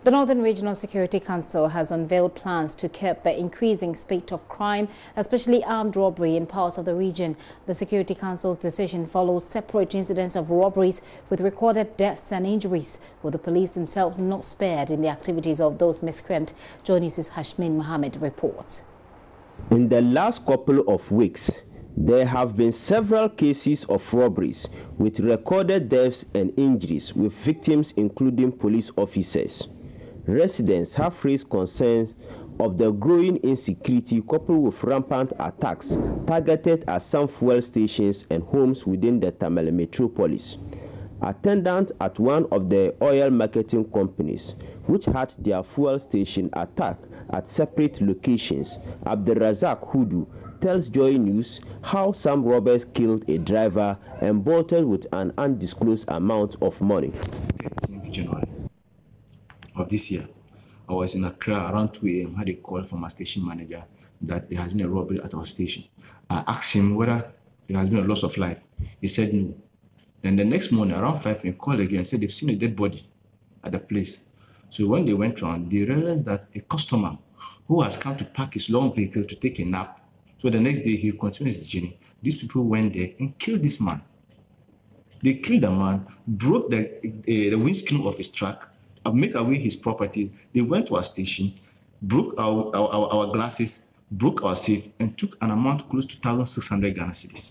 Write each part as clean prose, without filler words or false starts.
The Northern Regional Security Council has unveiled plans to curb the increasing spate of crime, especially armed robbery in parts of the region. The Security Council's decision follows separate incidents of robberies with recorded deaths and injuries, with the police themselves not spared in the activities of those miscreant. JoyNews' Hashmin Mohammed reports. In the last couple of weeks, there have been several cases of robberies with recorded deaths and injuries, with victims including police officers. Residents have raised concerns of the growing insecurity coupled with rampant attacks targeted at some fuel stations and homes within the Tamale metropolis. Attendants at one of the oil marketing companies, which had their fuel station attacked at separate locations, Abdelrazak Hudu, tells JoyNews how some robbers killed a driver and bolted with an undisclosed amount of money. January of this year, I was in Accra around 2 a.m. had a call from our station manager that there has been a robbery at our station. I asked him whether there has been a loss of life. He said no. Then the next morning around 5 he called again and said they've seen a dead body at the place. So when they went around, they realized that a customer who has come to park his long vehicle to take a nap, so the next day he continues his journey. These people went there and killed this man. They killed the man, broke the windscreen of his truck, make away his property. They went to our station, broke our glasses, broke our safe, and took an amount close to 1,600 Ghana cedis.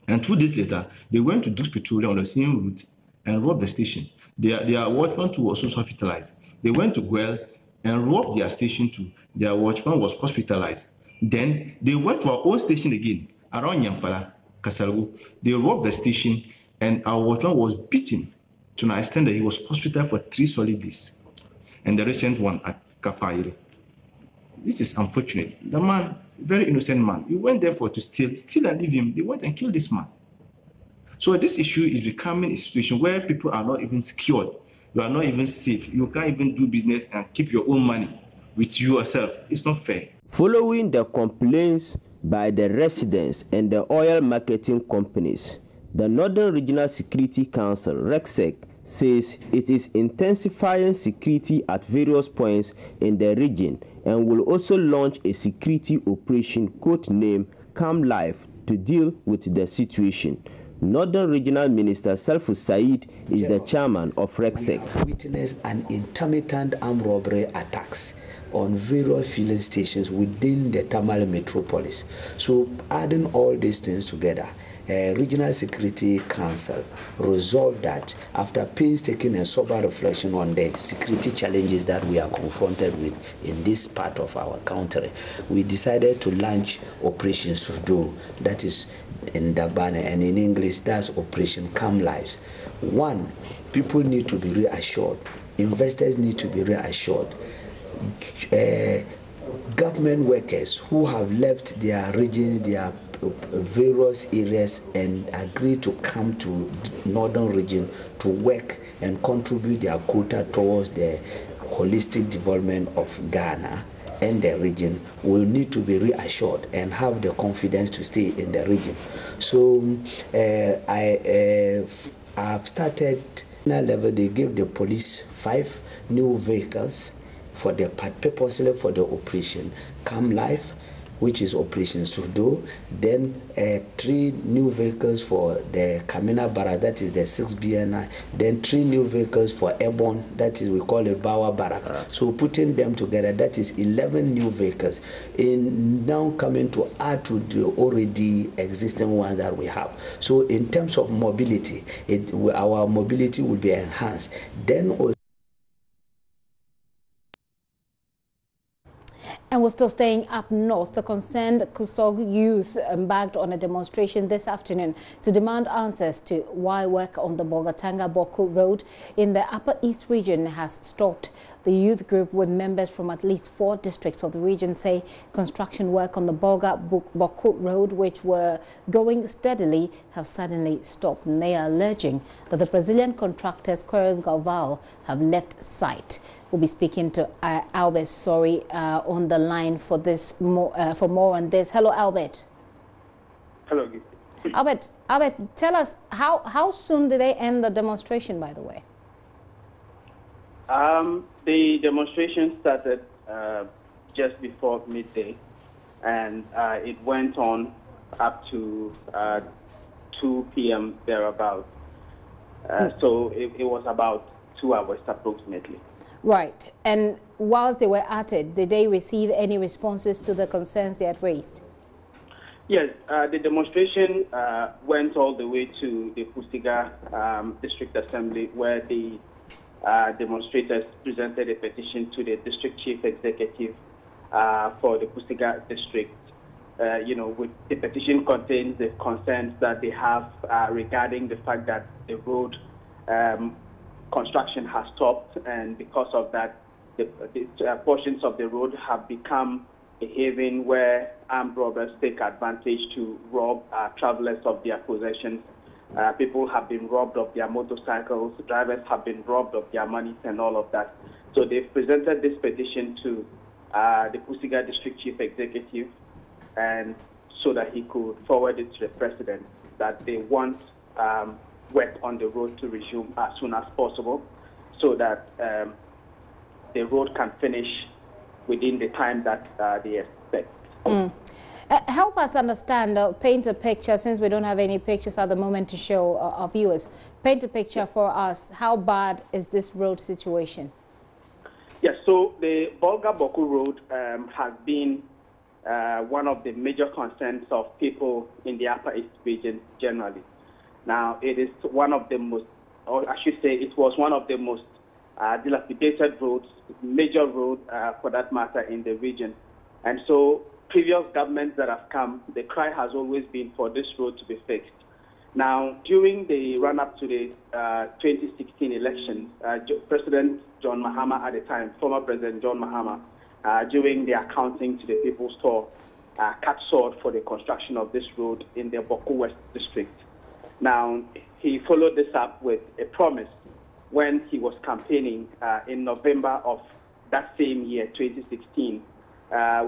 And 2 days later, they went to Dukes Petroleum on the same route and robbed the station. Their watchman too was also hospitalized. They went to Guel and robbed their station too. Their watchman was hospitalized. Then they went to our own station again, around Nyampala, Kasargu. They robbed the station and our watchman was beaten to an extent that he was hospitalized for 3 solid days. And the recent one at Kapaire. This is unfortunate. The man, very innocent man, he went there to steal and leave him. They went and killed this man. So this issue is becoming a situation where people are not even secured. You are not even safe. You can't even do business and keep your own money with yourself. It's not fair. Following the complaints by the residents and the oil marketing companies, the Northern Regional Security Council, REGSEC, says it is intensifying security at various points in the region and will also launch a security operation codenamed Calm Life to deal with the situation. Northern Regional Minister Salfu Said is the chairman of REGSEC. We have witnessed an intermittent armed robbery attacks on various filling stations within the Tamale metropolis. So adding all these things together, Regional Security Council resolved that after painstaking and sober reflection on the security challenges that we are confronted with in this part of our country, we decided to launch Operation Surdo, that is in Dabane, and in English that's Operation Calm Lives. One, people need to be reassured. Investors need to be reassured. Government workers who have left their regions, their various areas and agree to come to northern region to work and contribute their quota towards the holistic development of Ghana and the region will need to be reassured and have the confidence to stay in the region. So I have started level. They gave the police 5 new vehicles for the purposely for the operation Calm Life, which is Operation Surdo, then 3 new vehicles for the Kamina Barracks, that is the 6 BNI, then 3 new vehicles for Airborne, that is we call it Bawa Barracks. So putting them together, that is 11 new vehicles, in now coming to add to the already existing ones that we have. So in terms of mobility, our mobility will be enhanced. Then And we're still staying up north. The concerned Kusog youth embarked on a demonstration this afternoon to demand answers to why work on the Bolgatanga-Boku Road in the Upper East region has stopped. The youth group, with members from at least 4 districts of the region, say construction work on the Bolga-Boku Road, which were going steadily, have suddenly stopped. And they are alleging that the Brazilian contractors Queiroz Galvao have left site. We'll be speaking to Albert Sori on the line for more on this. Hello, Albert. Hello. Albert, tell us how soon did they end the demonstration, by the way? The demonstration started just before midday, and it went on up to 2 p.m. thereabouts. So it was about 2 hours approximately. Right. And whilst they were at it, did they receive any responses to the concerns they had raised? Yes, the demonstration went all the way to the Pusiga District Assembly, where the demonstrators presented a petition to the district chief executive for the Pusiga district. With the petition contains the concerns that they have regarding the fact that the road construction has stopped, and because of that, the portions of the road have become a haven where armed robbers take advantage to rob travelers of their possessions. People have been robbed of their motorcycles, drivers have been robbed of their monies and all of that. So they've presented this petition to the Pusiga District Chief Executive, and so that he could forward it to the president, that they want work on the road to resume as soon as possible, so that the road can finish within the time that they expect. Help us understand, paint a picture, since we don't have any pictures at the moment to show our viewers. Paint a picture for us. How bad is this road situation? Yes, so the Bolga-Boku Road has been one of the major concerns of people in the Upper East region generally. Now, it is one of the most, or I should say, it was one of the most dilapidated roads, major road for that matter in the region. And so previous governments that have come, the cry has always been for this road to be fixed. Now, during the run-up to the 2016 elections, President John Mahama at the time, former President John Mahama, during the accounting to the People's Store, cut sword for the construction of this road in the Boku West district. Now, he followed this up with a promise when he was campaigning in November of that same year, 2016,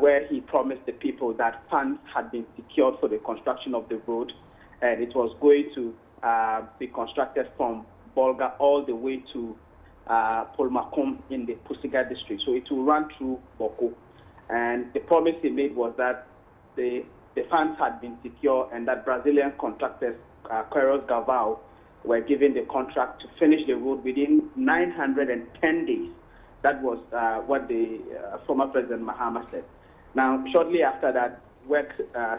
where he promised the people that funds had been secured for the construction of the road, and it was going to be constructed from Bolga all the way to Polmakum in the Pusiga district. So it will run through Boko. And the promise he made was that the funds had been secured and that Brazilian contractors, Queiroz Gavao, were given the contract to finish the road within 910 days. That was what the former President Mahama said. Now, shortly after that, work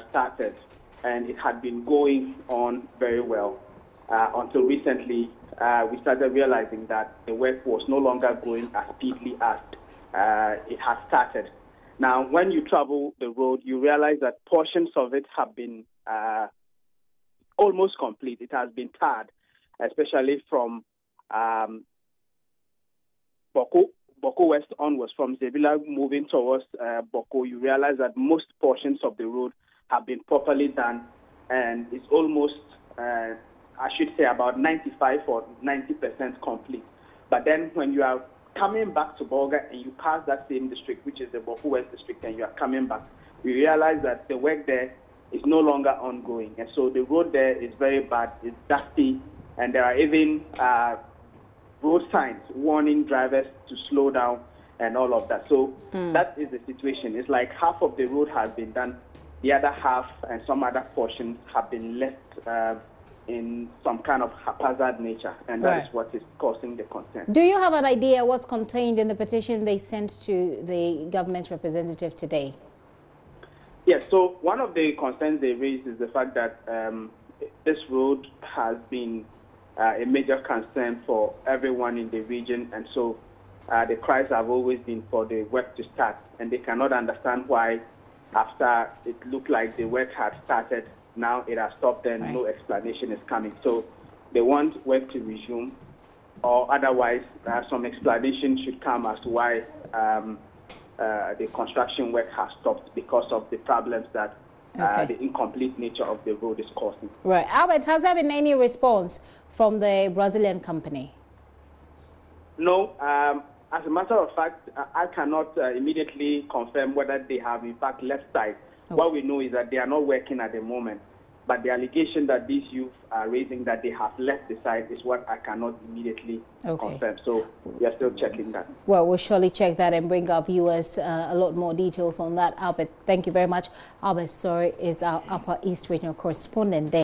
started, and it had been going on very well until recently we started realizing that the work was no longer going as speedily as it had started. Now, when you travel the road, you realize that portions of it have been almost complete. It has been tarred, especially from Boko West onwards, from Zebila moving towards Boko. You realize that most portions of the road have been properly done, and it's almost, I should say, about 95 or 90% complete. But then when you are coming back to Bolga and you pass that same district, which is the Boku West district, and you are coming back, you realize that the work there is no longer ongoing. And so the road there is very bad, it's dusty, and there are even road signs warning drivers to slow down and all of that. So that is the situation. It's like half of the road has been done, the other half and some other portions have been left in some kind of haphazard nature, and that is what is causing the concern. Do you have an idea what's contained in the petition they sent to the government representative today? Yes, so one of the concerns they raised is the fact that this road has been a major concern for everyone in the region, and so the cries have always been for the work to start, and they cannot understand why after it looked like the work had started, now it has stopped and no explanation is coming. So they want work to resume, or otherwise some explanation should come as to why the construction work has stopped because of the problems that the incomplete nature of the road is causing. Right. Albert, has there been any response from the Brazilian company? No. As a matter of fact, I cannot immediately confirm whether they have in fact left site. What we know is that they are not working at the moment. But the allegation that these youth are raising that they have left the site is what I cannot immediately confirm. So we are still checking that. Well, we'll surely check that and bring our viewers a lot more details on that. Albert, thank you very much. Albert Sorry is our Upper East Regional correspondent there.